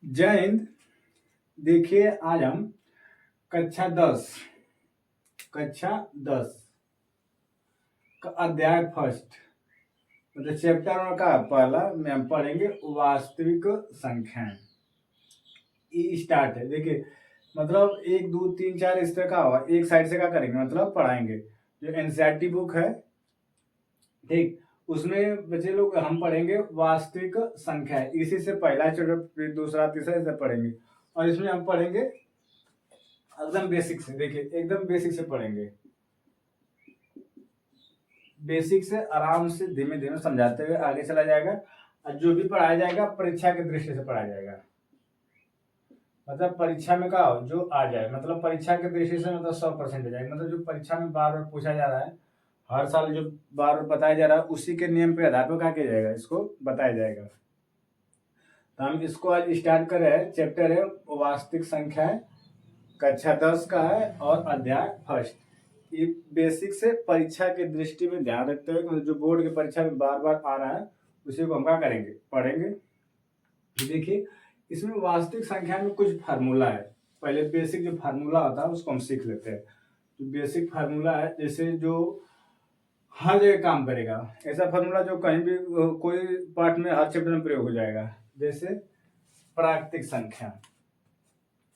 जय हिंद। देखिए आज हम कक्षा 10 का अध्याय फर्स्ट मतलब चैप्टर का पहला में हम पढ़ेंगे वास्तविक संख्याएं। ई स्टार्ट है। देखिए मतलब 1 2 3 4 इस तरह का होगा। एक साइड से क्या करेंगे मतलब पढ़ाएंगे। जो एनसीईआरटी बुक है ठीक, उसमें बच्चे लोग हम पढ़ेंगे वास्तविक संख्या। इसी से पहला चैप्टर फिर दूसरा तीसरा इसे पढ़ेंगे और इसमें हम पढ़ेंगे एकदम बेसिक से। देखिए एकदम बेसिक से पढ़ेंगे, बेसिक से आराम से धीमे धीमे समझाते हुए आगे चला जाएगा। और जो भी पढ़ाया जाएगा परीक्षा की दृष्टि से पढ़ाया जाएगा। मतलब परीक्षा में का जो आ जाए, मतलब परीक्षा की दृष्टि से मतलब 100% हो जाएगा। मतलब जो परीक्षा में बार बार पूछा जा रहा है, हर साल जो बार बार बताया जा रहा है, उसी के नियम पे आधार पर क्या किया जाएगा, इसको बताया जाएगा। तो हम इसको आज स्टार्ट कर रहे हैं। चैप्टर है वास्तविक संख्या है, कक्षा 10 का है और अध्याय फर्स्ट। ये बेसिक से परीक्षा की दृष्टि में ध्यान रखते हुए जो बोर्ड की परीक्षा में बार बार आ रहा है उसी को हम क्या करेंगे, पढ़ेंगे। देखिए इसमें वास्तविक संख्या में कुछ फार्मूला है। पहले बेसिक जो फार्मूला होता है उसको हम सीख लेते हैं। जो बेसिक फार्मूला है, जैसे जो हर जगह काम करेगा, ऐसा फार्मूला जो कहीं भी कोई पार्ट में हर चैप्टर में प्रयोग हो जाएगा। जैसे प्राकृतिक संख्या,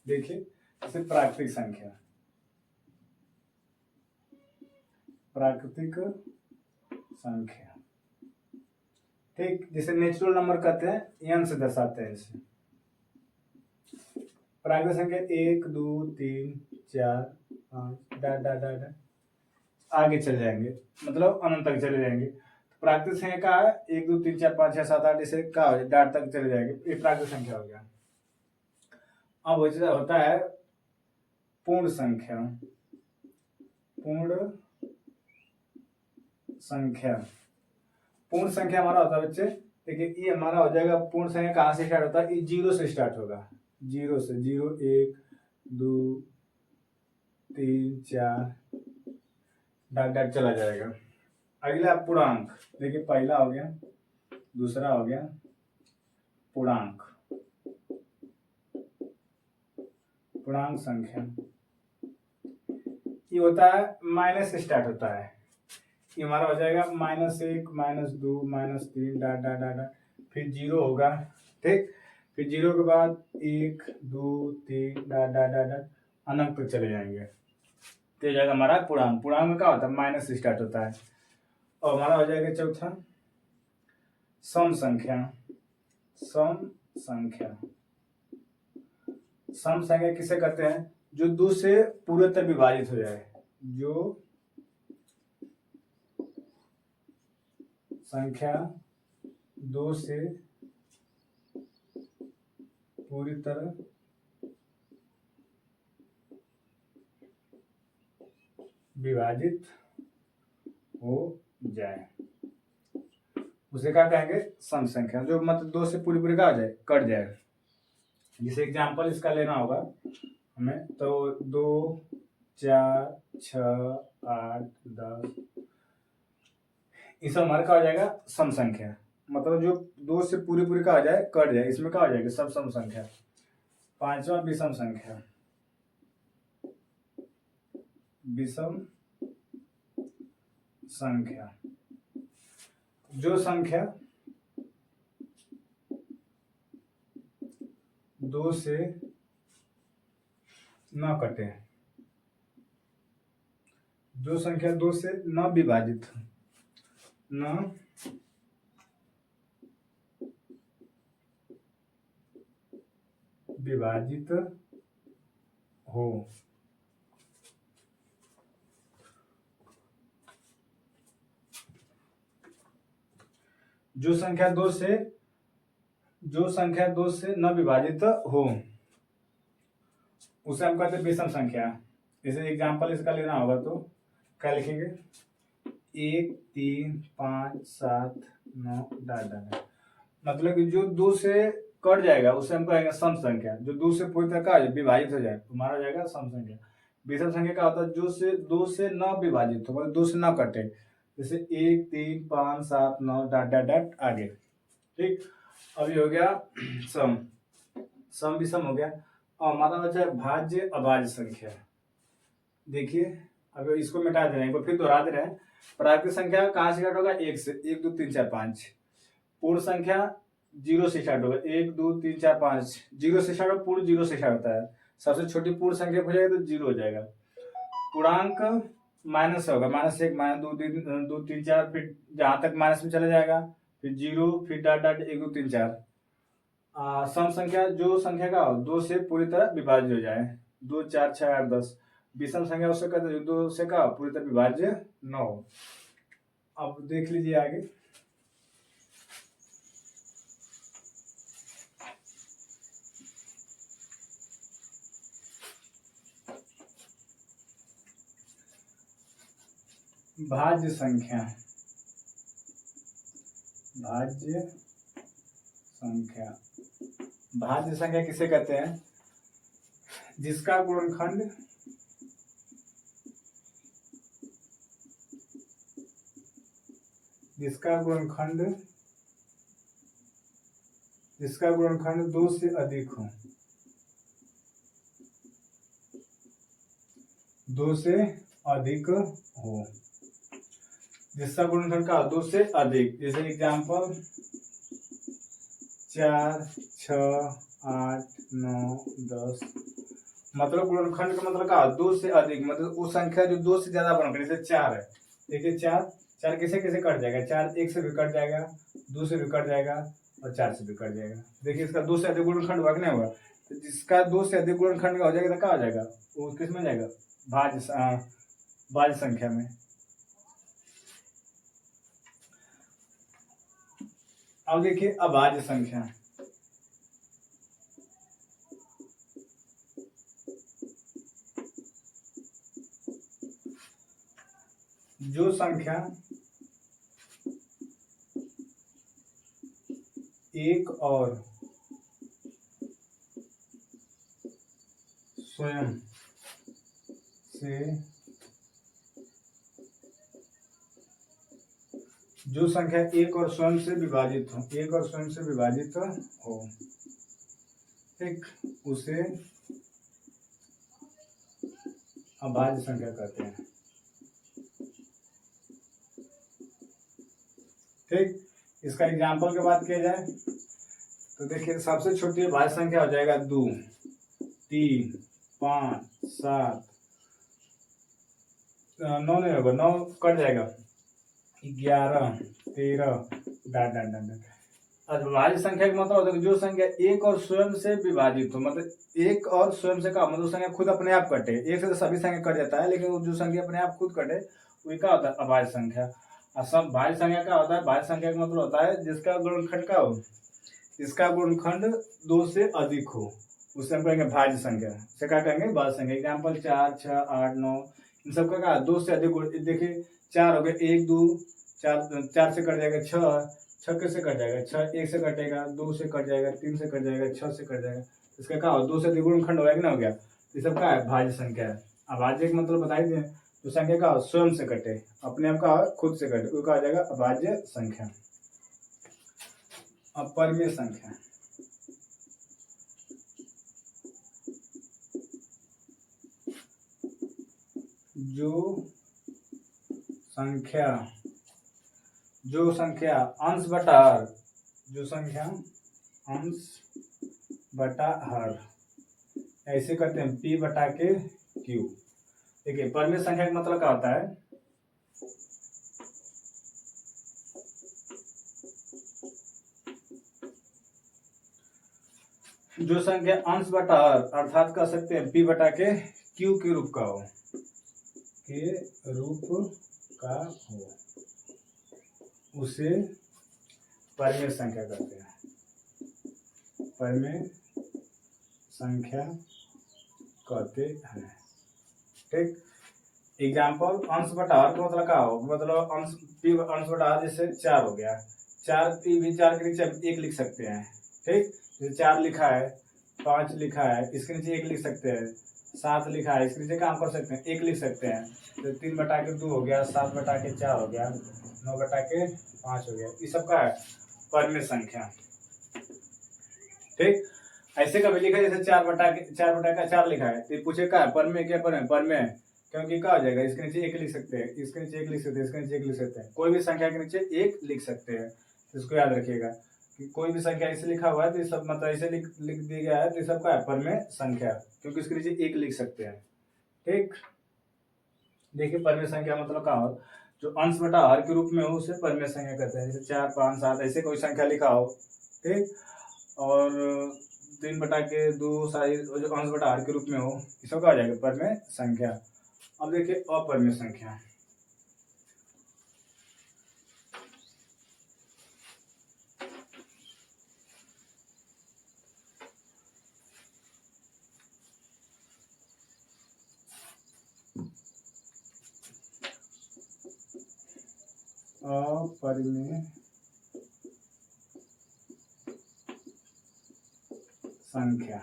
देखिए जैसे प्राकृतिक संख्या, प्राकृतिक संख्या ठीक, जिसे नेचुरल नंबर कहते हैं, एन से दर्शाते हैं इसे। प्राकृतिक संख्या 1 2 3 4 5 डा डा डा डा आगे चले जाएंगे, मतलब अनंत तक चले जाएंगे। तो प्राकृतिक संख्या का है 1 2 3 4 5 6 7 8 इसे का हो जाए डाट तक चले जाएंगे। ये प्राकृतिक संख्या हो गया। अब होता है पूर्ण संख्या। पूर्ण संख्या, पूर्ण संख्या हमारा होता है बच्चे, देखिए ये हमारा हो जाएगा। पूर्ण संख्या कहाँ से स्टार्ट होता है, ये 0 से स्टार्ट होगा। 0 से 0 1 2 3 4 डाट डाट चला जाएगा। अगला पूर्णांक, देखिए पहला हो गया, दूसरा हो गया पूर्णांक। पूर्णांक संख्या ये होता है माइनस से स्टार्ट होता है। ये हमारा हो जाएगा -1 -2 -3 डाट डाट डाट डाट, फिर 0 होगा ठीक। फिर 0 के बाद 1 2 3 डाट डाट डाट डाट अनंत तक चले जाएंगे। तो ये जाएगा हमारा पूर्णांक। पूर्णांक में क्या होता है, माइनस से स्टार्ट होता है। और हमारा हो जाएगा चौथा सम संख्या। सम संख्या, सम संख्या किसे कहते हैं, जो 2 से पूरे तक विभाजित हो जाए। जो संख्या 2 से पूरी तरह विभाजित हो जाए उसे क्या कहेंगे, सम संख्या। जो मतलब 2 से पूरी पूरी का हो जाए, कट जाए। जैसे एग्जांपल इसका लेना होगा हमें, तो 2 4 6 8 10 ये सब हमारा क्या हो जाएगा, सम संख्या। मतलब जो 2 से पूरी पूरी का हो जाए, कट जाए, इसमें क्या हो जाएगा, सब सम संख्या। पांचवा विषम संख्या। विषम संख्या, जो संख्या 2 से न कटे, जो संख्या 2 से न विभाजित, न विभाजित हो। जो संख्या 2 से न विभाजित हो उसे हम कहते हैं विषम संख्या। जैसे एग्जांपल इसका लेना होगा तो क्या लिखेंगे, 1 3 5 7 9 डाट डाट। मतलब कि जो 2 से कट जाएगा उसे हम कहेंगे सम संख्या। जो 2 से पूरी तरह का विभाजित हो जाए तुम्हारा हो जाएगा सम संख्या। विषम संख्या का होता है जो से 2 से न विभाजित हो, मतलब 2 से न कटे। जैसे 1 3 5 7 9 डाट डाट डाट आगे ठीक। अभी हो गया सम। सम विषम हो गया। और हमारा बचा है भाज्य अभाज्य संख्या। देखिए अब इसको मिटा दे रहे हैं, एक बार फिर दोहरा दे रहे हैं। प्राकृतिक संख्या कहाँ से स्टार्ट होगा? 1 से, 1 2 3 4 5। पूर्ण संख्या 0 से स्टार्ट होगा, 1 2 3 4 5। 0 से स्टार्ट, पूर्ण 0 से स्टार्ट होता है। सबसे छोटी पूर्ण संख्या हो जाएगा तो 0 हो जाएगा। पूर्णांक माइनस होगा, -1 -2 3 4, फिर जहां तक माइनस में चला जाएगा, फिर 0, फिर डॉट डॉट 1 2 3 4। सम संख्या जो संख्या का 2 से पूरी तरह विभाज्य हो जाए, 2 4 6 8 10। विषम संख्या उससे कहते हैं 2 से का पूरी तरह विभाज्य न हो। अब देख लीजिए आगे। भाज्य संख्या, भाज्य संख्या, भाज्य संख्या किसे कहते हैं? जिसका गुणनखंड जिसका गुणनखंड 2 से अधिक हो, 2 से अधिक हो। जिसका गुणनखंड का 2 से अधिक, जैसे एग्जाम्पल 4 6 8 9 10। मतलब गुणनखंड का मतलब का 2 से अधिक, मतलब वो संख्या जो 2 से ज्यादा बन, जैसे 4 है। देखिए 4 कैसे कैसे कट जाएगा? 4 1 से भी कट जाएगा, 2 से भी कट जाएगा और 4 से भी कट जाएगा। देखिए इसका 2 से अधिक गुणनखंड हुआ कि नहीं हुआ? तो जिसका 2 से अधिक गुणनखंड का हो जाएगा तो क्या हो जाएगा? वो किस में जाएगा? भाज्य संख्या में। अब देखिए अभाज्य संख्या। जो संख्या एक और स्वयं से, जो संख्या एक और स्वयं से विभाजित हो, एक और स्वयं से विभाजित हो, ठीक, उसे अभाज्य संख्या कहते हैं। ठीक, इसका एग्जाम्पल की बात किया जाए तो देखिए सबसे छोटी भाज्य संख्या हो जाएगा 2 3 5 7 9 नहीं होगा, 9 कट जाएगा, 11 13 डॉट डॉट डॉट। अभाज्य संख्या का मतलब होता है जो संख्या एक और स्वयं से विभाजित हो, मतलब एक और स्वयं से का मतलब संख्या खुद अपने आप कटे। एक से तो सभी संख्या कट जाता है, लेकिन जो संख्या अपने आप खुद कटे वही क्या होता है? अभाज्य संख्या। और सब भाज्य संख्या क्या होता है? भाज्य संख्या का मतलब होता है जिसका गुणनखंड का हो, जिसका गुणनखंड 2 से अधिक हो, उसे हम कहेंगे भाज्य संख्या। से क्या कहेंगे? भाज्य संख्या। एग्जाम्पल 4 6 8 9, इन सबका क्या 2 से अधिक गुण। देखिए 4 हो गए, 1 2 4, 4 से कट जाएगा 6, 6 कैसे कट जाएगा? 6 1 से कटेगा, 2 से कट जाएगा, 3 से कट जाएगा, 6 से कट जाएगा। इसका क्या हो? 2 से अधिक गुणनखंड हो गया कि ना हो गया? ये सब क्या है? भाज्य संख्या है। अभाज्य का मतलब बताई दें, तो संख्या का स्वयं से कटे, अपने आप का खुद से कटे, वो कहा जाएगा अभाज्य संख्या। अब परिमेय संख्या। जो संख्या अंश बटा हर, जो संख्या अंश बटा हर, ऐसे करते हैं P बटा के Q। देखिए परिमेय संख्या का मतलब क्या होता है? जो संख्या अंश बटा हर अर्थात कह सकते हैं P बटा के Q के रूप का हो, उसे परिमेय संख्या कहते हैं। परिमेय संख्या कहते हैं। ठीक, एग्जाम्पल अंश बटा हर का मतलब क्या हो? मतलब अंश P अंश बटा हर, जैसे 4 हो गया, 4 P भी 4 के नीचे 1 लिख सकते हैं। ठीक, जैसे 4 लिखा है, 5 लिखा है, इसके नीचे 1 लिख सकते हैं, 7 लिखा है, इसके नीचे काम कर सकते हैं, 1 लिख सकते हैं। तो 3 बटा के 2 हो गया, 7 बटा के 4 हो गया, 9 बटा के 5 हो गया। ये सब का है परिमेय संख्या। ठीक, ऐसे कभी लिखा है जैसे 4/4 लिखा है, तो पूछे क्या पर में, क्या पर में है, क्योंकि क्या हो जाएगा, इसके नीचे 1 लिख सकते हैं, इसके नीचे 1 लिख सकते हैं, इसके नीचे 1 लिख सकते हैं, कोई भी संख्या के नीचे 1 लिख सकते हैं। इसको याद रखिएगा कि कोई भी संख्या ऐसे लिखा हुआ है तो ये सब मतलब ऐसे लिख दिया गया है, तो ये सब क्या है, पर में संख्या, क्योंकि इसके नीचे 1 लिख सकते हैं। ठीक, देखिए परमेय संख्या मतलब क्या हो, जो अंश बटा हर के रूप में हो उसे परमेय संख्या कहते हैं। जैसे 4, 5, 7 ऐसे कोई संख्या लिखा हो, ठीक, और 3/2 सारी जो अंश बटा हर के रूप में हो, इसको क्या हो जाएगा, परमेय संख्या। अब देखिए अपरमेय संख्या। अपरिमेय संख्या,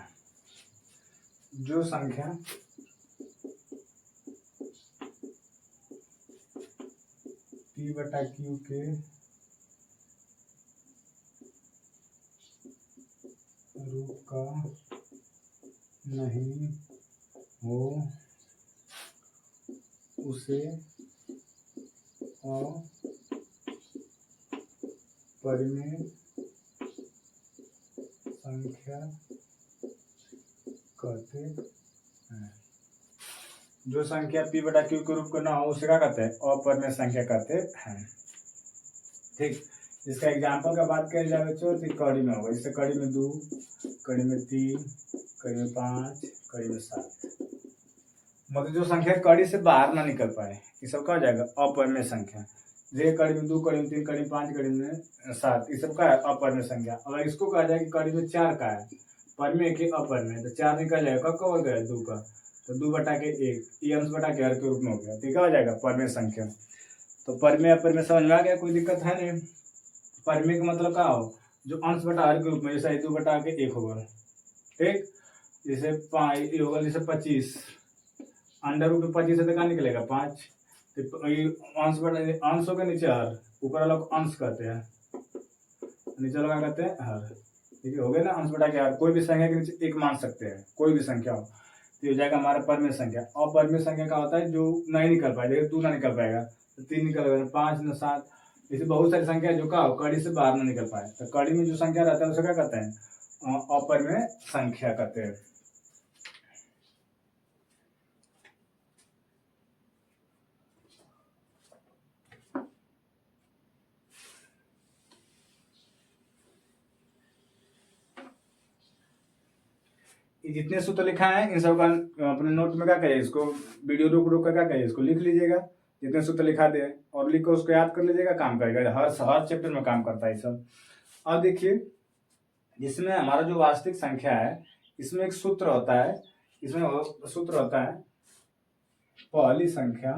जो संख्या P/Q के रूप का नहीं हो उसे अपरिमेय संख्या कहते हैं। जो संख्या P/Q के रूप का ना हो उसे क्या कहते हैं, अपरिमेय संख्या कहते हैं। ठीक, इसका एग्जाम्पल का बात करी जाए बच्चों तो कड़ी में होगा, जैसे कड़ी में 2, कड़ी में 3, कड़ी में 5, कड़ी में 7, मतलब जो संख्या कड़ी से बाहर ना निकल पाए, ये सब क्या हो जाएगा, अपरिमेय संख्या। जैसे कड़ी में 2, कड़ी में 3, कड़ी में 5, कड़ी में 7, ये सब का है अपरिमेय संख्या। अगर इसको कहा जाए कि कड़ी में 4 का है, परिमेय के अपरिमेय, तो 4 निकल जाएगा, कब हो गया 2 का, तो 2/1, ये अंश बटा के हर के रूप में हो गया, तो क्या हो जाएगा, परिमेय संख्या। तो परिमेय अपरिमेय समझ में आ गया, कोई दिक्कत है नहीं। परिमेय का मतलब क्या हो, जो अंश बटा हर के रूप में, जैसे 2/1 होगा, ठीक, जैसे 5 होगा, जैसे 25, अंडर रूट 25 से क्या निकलेगा 5, तो अंश बटा अंशों के नीचे हर, ऊपर वाला अंश कहते हैं, नीचे वाला कहते हैं हर। ठीक है, हो गया ना, अंश बटा के हर, कोई भी संख्या के नीचे 1 मान सकते हैं, कोई भी संख्या हो, तो हो जाएगा हमारा परमेय संख्या। और परमेय संख्या का होता है जो नहीं निकल पाएगा, जैसे 2 ना निकल पाएगा तो 3 निकल गया, 5 न 7, ऐसे बहुत सारी संख्या जो का हो कड़ी से बाहर ना निकल पाए, तो कड़ी में जो संख्या रहता है उसे क्या कहते हैं, अपरिमेय संख्या कहते हैं। जितने सूत्र लिखा है इन सब का अपने नोट में क्या करिए, इसको वीडियो रोक रोक कर क्या करिए, इसको लिख लीजिएगा, जितने सूत्र लिखा दे और लिख कर उसको याद कर लीजिएगा, काम करेगा, हर चैप्टर में काम करता है सब। अब देखिए, जिसमें हमारा जो वास्तविक संख्या है, इसमें एक सूत्र होता है, इसमें सूत्र होता है पहली संख्या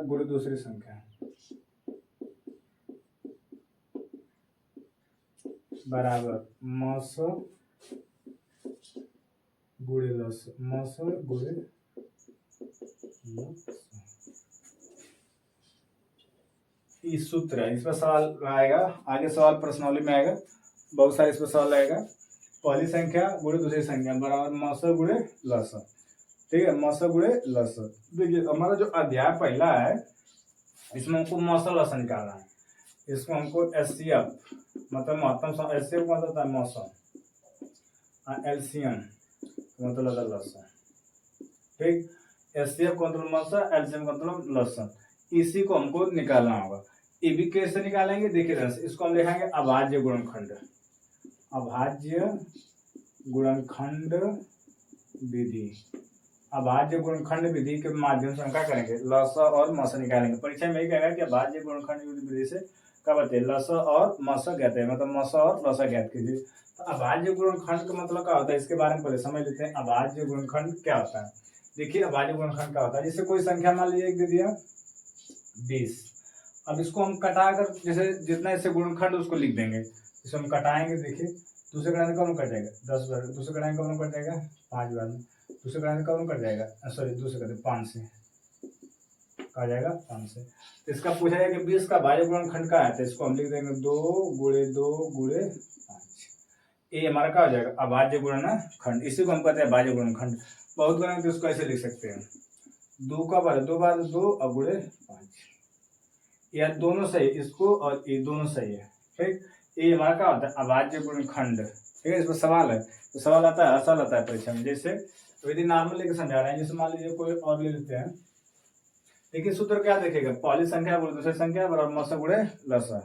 गुणे दूसरी संख्या बराबर मस गुणे लस, मस गुणे इस सूत्र है, इस पर सवाल आएगा, आगे सवाल प्रश्नावली में आएगा, बहुत सारे इस पर सवाल आएगा। पहली संख्या गुणे दूसरी संख्या बराबर मस गुणे लस, ठीक है, मस गुणे लस। देखिए हमारा जो अध्याय पहला है, इसमें हमको मस लस निकालना है, इसको हमको एचसीएफ मतलब महत्तम, एचसीएफ मतलब होता है मौसम, एलसीएम मतलब लसन, ठीक, एचसीएफ का मतलब मौसम, एलसीएम का मतलब लसन, इसी को हमको निकालना होगा। ये भी कैसे निकालेंगे, देखिए इसको हम लिखेंगे अभाज्य गुणनखंड, अभाज्य गुणनखंड विधि, अभाज्य गुणनखंड विधि के माध्यम से हम क्या करेंगे, लस और मस निकालेंगे। परीक्षा में यही कहेगा कि अभाज्य गुणनखंड विधि से क्या बताइए, लस और मस ज्ञात है, मतलब मस और लस ज्ञात कीजिए। तो अभाज्य गुणनखंड का मतलब क्या होता है, इसके बारे में पहले समझ लेते हैं, अभाज्य गुणनखंड क्या होता है। देखिए अभाज्य गुणनखंड क्या होता है, जैसे कोई संख्या मान लीजिए एक दे दिया 20, अब इसको हम कटाकर जैसे जितना इससे गुणनखंड उसको लिख देंगे, इसको हम कटाएंगे, देखिए दूसरे कटाने कब कट जाएगा 10 बार, दूसरे कटाने कब कट जाएगा 5 बार में, दूसरे कटाने कब कट जाएगा, सॉरी दूसरे कटे 5 से, आ जाएगा 5 से। तो इसका पूछा जाएगा कि 20 का भाज्य गुणनखंड का है, तो इसको हम लिख देंगे 2 गुणे 2 गुणे 5। ये हमारा क्या हो जाएगा, अभाज्य गुणनखंड। इसी को हम कहते हैं भाज्य गुणनखंड। बहुत गुना तो इसको ऐसे लिख सकते हैं, 2 का बार 2 बार 2 और गुणे 5, या दोनों सही, इसको और ये दोनों सही है। ठीक, ये हमारा क्या होता है, अभाज्य गुणनखंड। ठीक है, इसमें सवाल है, तो सवाल आता है, असल आता है परीक्षा में। जैसे यदि नॉर्मल लेके समझा रहे हैं, जैसे मान लीजिए कोई और ले लेते हैं, लेकिन सूत्र क्या देखेगा, पहली संख्या गुणे दूसरी संख्या बराबर मौसा गुणे लसा।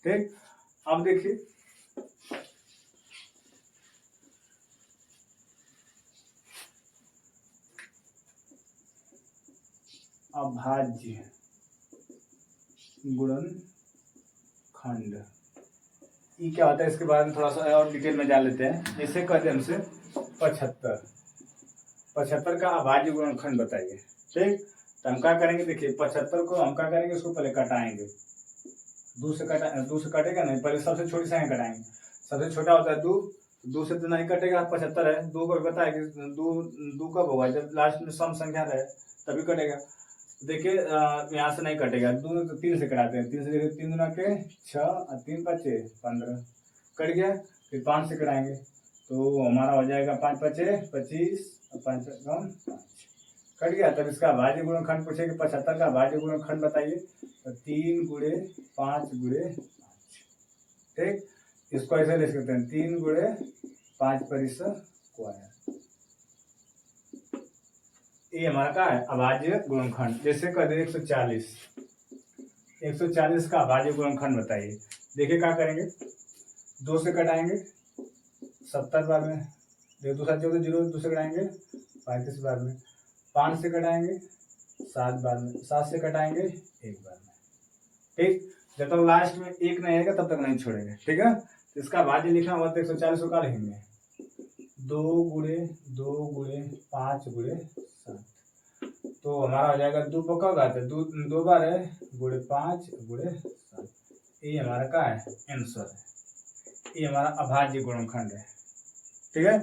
ठीक, अब देखिए अभाज्य गुणनखंड ये क्या होता है, इसके बारे में थोड़ा सा और डिटेल में जान लेते हैं। जैसे कहते हैं हमसे 75 का अभाज्य गुणनखंड बताइए। ठीक, तो हम क्या करेंगे, देखिए 75 को हम क्या करेंगे, उसको पहले कटाएंगे, दो से कटेगा नहीं, पहले सबसे छोटी संख्या कटाएंगे। सबसे छोटा होता है 2 से तो नहीं कटेगा, 75 है, 2 को बताया कि 2 कब होगा, जब लास्ट में सम संख्या रहे तभी कटेगा। देखिए यहाँ से नहीं कटेगा, 2 तो 3 से कटाते हैं, 3 से देखिए 3 दूना के 6 और 3 5 15 कट गया। फिर 5 से कटाएंगे तो हमारा हो जाएगा 5 5 25 और 5 कम 5 कट गया। तब इसका अभाज्य गुणनखंड पूछेगा, 75 का अभाज्य गुणनखंड बताइए, तो 3 गुणे 5 गुणे 5। ठीक, इसको ऐसे लिख सकते हैं, 3 गुणे 5 पर स्क्वायर। ये हमारा क्या है, अभाज्य गुणनखंड। जैसे कर दे 140 का अभाज्य गुणनखंड बताइए। देखिए क्या करेंगे, 2 से कटाएंगे 70 बार में, देखो 2 7 14 0, 2 से कटाएंगे 35 बार में, 5 से कटाएंगे 7 बार में, 7 से कटाएंगे 1 बार में। ठीक, जब तक लास्ट में 1 नहीं आएगा तब तक नहीं छोड़ेंगे। ठीक है, तो इसका भाज्य लिखना हुआ तो 140 को क्या लिखेंगे, 2 गुणे 2 गुणे 5 गुणे 7। तो हमारा हो जाएगा 2 पक्का होगा, तो 2 बार है गुणे 5 गुणे 7। ये हमारा क्या है, आंसर है। ये हमारा अभाज्य गुणनखंड है। ठीक है,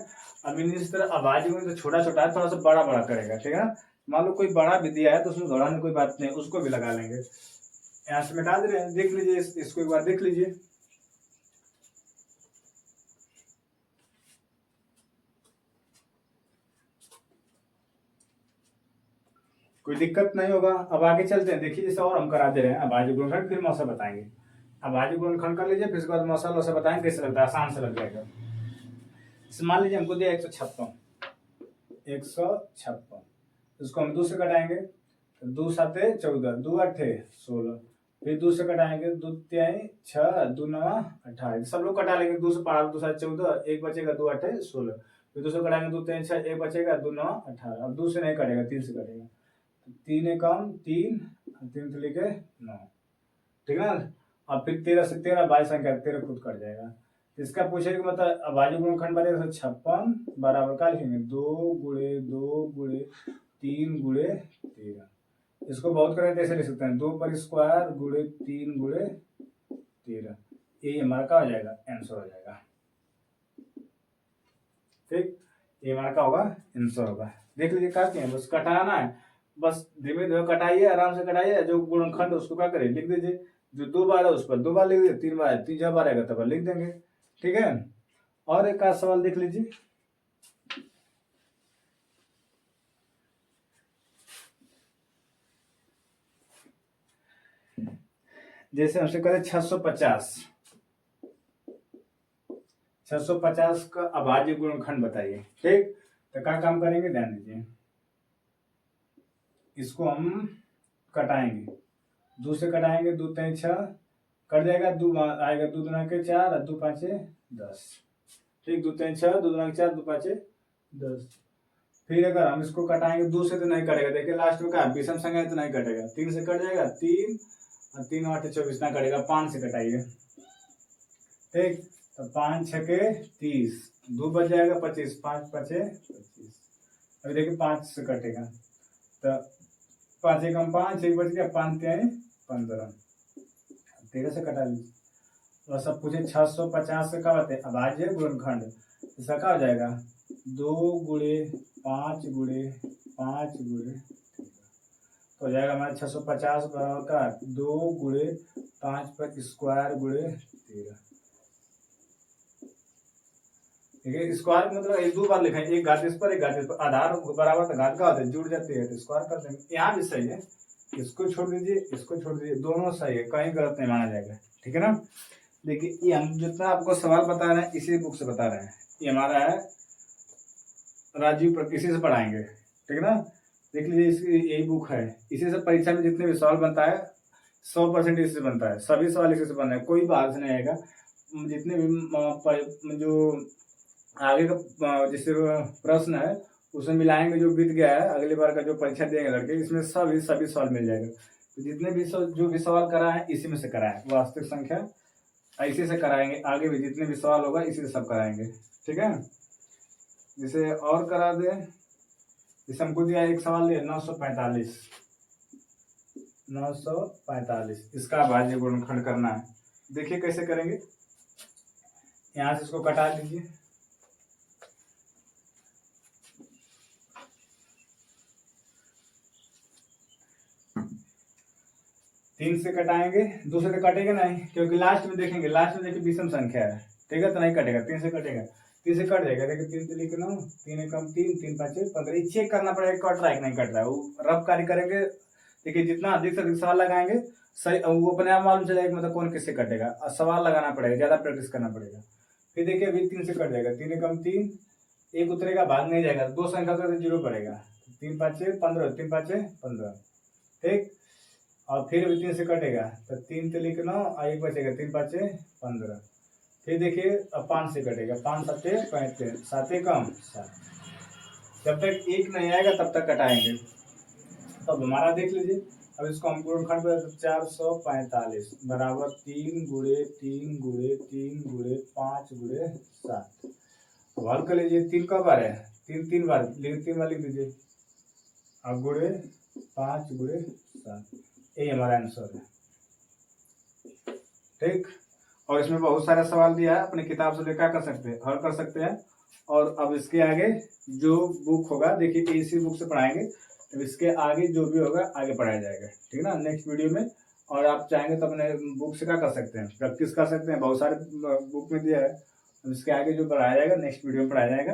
अब इस तरह अभाज्य गुण तो छोटा छोटा है, थोड़ा सा बड़ा बड़ा करेगा। ठीक है, मान लो कोई बड़ा भी दिया है तो उसमें घबराने कोई बात नहीं, उसको भी लगा लेंगे। यहाँ से मिटा दे रहे हैं, देख लीजिए इसको एक बार देख लीजिए। कोई दिक्कत नहीं होगा। अब आगे चलते हैं, देखिए जैसे और हम करा दे रहे हैं अभाज्य गुणनखंड, फिर मौसा बताएंगे। अभाज्य गुणनखंड कर लीजिए, फिर उसके बाद मौसा लौसा बताएंगे, कैसे लगता है, आसान से लग जाएगा। मान लीजिए हमको दिया 156, इसको हम 2 से कटाएंगे, 2 7 14, 2 8 16, फिर 2 से कटाएंगे, 2 3 6, 2 9 18, सब लोग कटा लेंगे, 2 से पढ़ा 2 7 14, 1 बचेगा, 2 8 16, फिर 2 से कटाएंगे, 2 3 6, 1 बचेगा, 2 9 18। अब 2 से नहीं कटेगा, 3 से कटेगा, 3 कम 3, 3 से लेके 9। ठीक है ना, अब फिर 13 से 13 22 संख्या 13 खुद कट जाएगा। इसका पूछेगा मतलब अभाज्य गुणनखंड बनेगा 156 बराबर क्या लिखेंगे, 2 गुणे 2 गुणे 3 गुणे 13। इसको बहुत करें तो ऐसे लिख सकते हैं, 2 पर स्क्वायर गुणे 3 गुणे 13। ये हमारा क्या हो जाएगा, आंसर हो जाएगा। ठीक, ये हमारा क्या होगा, आंसर होगा। देख लीजिए क्या किया, बस कटाना है, बस धीमे धीमे कटाइए, आराम से कटाइए। जो गुणनखंड उसको क्या करें, लिख दीजिए, जो 2 बार है उस पर 2 बार लिख दीजिए, 3 बार है 3 बार आएगा तब लिख देंगे। ठीक है, और एक का सवाल देख लीजिए। जैसे हमसे करें 650 का अभाज्य गुणनखंड बताइए। ठीक, तो क्या काम करेंगे, ध्यान दीजिए, इसको हम कटाएंगे, 2 से कटाएंगे, 2 3 6 कट जाएगा, 2 आएगा, 2 दूना के 4 और 2 5 10। ठीक, 2 3 6, 2 दूना के 4, 2 5 10। फिर अगर हम इसको कटाएंगे, 2 से तो नहीं कटेगा, देखिए लास्ट में क्या विषम संख्या तो नहीं कटेगा, 3 से कट जाएगा, 3 और 3 8 24 ना कटेगा, 5 से कटाइए। ठीक, तो 5 6 के 30, 2 बच जाएगा 25, 5 5 25। अभी देखिए 5 से कटेगा, तो 5 1 5, 1 बच गया, 5 3 15, 13 से कटा लीजिए। तो सब पूछे 650 से क्या बात है, अभाज्य गुणनखंड, इसका क्या हो जाएगा, 2 गुणे 5 गुणे 5 गुणे 13। हो जाएगा हमारा 650 बराबर का 2 गुणे 5 पर स्क्वायर गुणे 13। ठीक है, स्क्वायर मतलब एक दो बार लिखा है, एक घात इस पर एक घात इस पर, आधार बराबर तो घात का होता है, जुड़ जाती है तो स्क्वायर कर देंगे। यहाँ भी सही है, इसको छोड़ दीजिए इसको छोड़ दीजिए, दोनों सही है, कहीं गलत नहीं माना जाएगा। ठीक है ना। देखिए ये हम जितना आपको सवाल बता रहे हैं इसी बुक से बता रहे हैं, ये हमारा है राजीव पर, इसी से पढ़ाएंगे। ठीक है ना। देख लीजिए इसकी यही बुक है, इसी से परीक्षा में जितने भी सवाल बनता है 100% इसी से बनता है, सभी सवाल इसी से बनता है, कोई बाहर से नहीं आएगा। जितने भी जो आगे का जैसे प्रश्न है उसमें मिलाएंगे, जो बीत गया है अगली बार का जो परीक्षा देंगे लड़के, इसमें सभी सवाल मिल जाएगा। तो जितने भी जो भी सवाल कराए इसी में से कराए, वास्तविक संख्या इसी से कराएंगे, आगे भी जितने भी सवाल होगा इसी से सब कराएंगे। ठीक है। जिसे और करा दे, जैसे हमको दिया एक सवाल दिया 945, 945 इसका भाज्य गुणनखंड करना है। देखिए कैसे करेंगे, यहाँ से इसको कटा दीजिए, तीन से कटाएंगे, दो से तो कटेगा नहीं क्योंकि लास्ट में देखेंगे, लास्ट में देखिए विषम संख्या है। ठीक है, तो नहीं कटेगा, तीन से कटेगा, तीन से कट जाएगा। देखिए तीन से लिख लो, 3 कम 3, 3 5 15, चेक करना पड़ेगा कट रहा है कि नहीं कट रहा है, वो रफ कार्य करेंगे। देखिए जितना अधिक से अधिक सवाल लगाएंगे सही, वो अपने आप मालूम चलेगा मतलब कौन किससे कटेगा, और सवाल लगाना पड़ेगा, ज्यादा प्रैक्टिस करना पड़ेगा। फिर देखिए अभी 3 से कट जाएगा, 3 कम 3, एक उतरेगा भाग नहीं जाएगा, दो संख्या से जीरो पड़ेगा, 3 5 15, 3 5 15। ठीक, और फिर भी 3 से कटेगा तो 3 लिख लो, और एक बचेगा 3 5 15। फिर देखिए अब 5 से कटेगा, 5 7 35, 7 कम 7। जब तक एक नहीं आएगा तब तक कटाएंगे। तब हमारा देख लीजिए, अब इसको हम गुणनखंड पर 445 बराबर 3 गुणे 3 गुणे 3 गुणे 5 गुणे 7। अब हल कर लीजिए, 3 कब बार है, 3 3 बार, लेकिन 3 बार लिख दीजिए, अब गुणे 5 गुणे 7, यही हमारा आंसर है। ठीक, और इसमें बहुत सारा सवाल दिया है, अपनी किताब से लेकर कर सकते हैं, हल कर सकते हैं। और अब इसके आगे जो बुक होगा, देखिए इसी बुक से पढ़ाएंगे, तो इसके आगे जो भी होगा आगे पढ़ाया जाएगा। ठीक है ना, नेक्स्ट वीडियो में। और आप चाहेंगे तो अपने बुक से क्या कर सकते हैं, प्रैक्टिस कर सकते हैं, बहुत सारे बुक में दिया है। इसके आगे जो पढ़ाया जाएगा नेक्स्ट वीडियो में पढ़ाया जाएगा।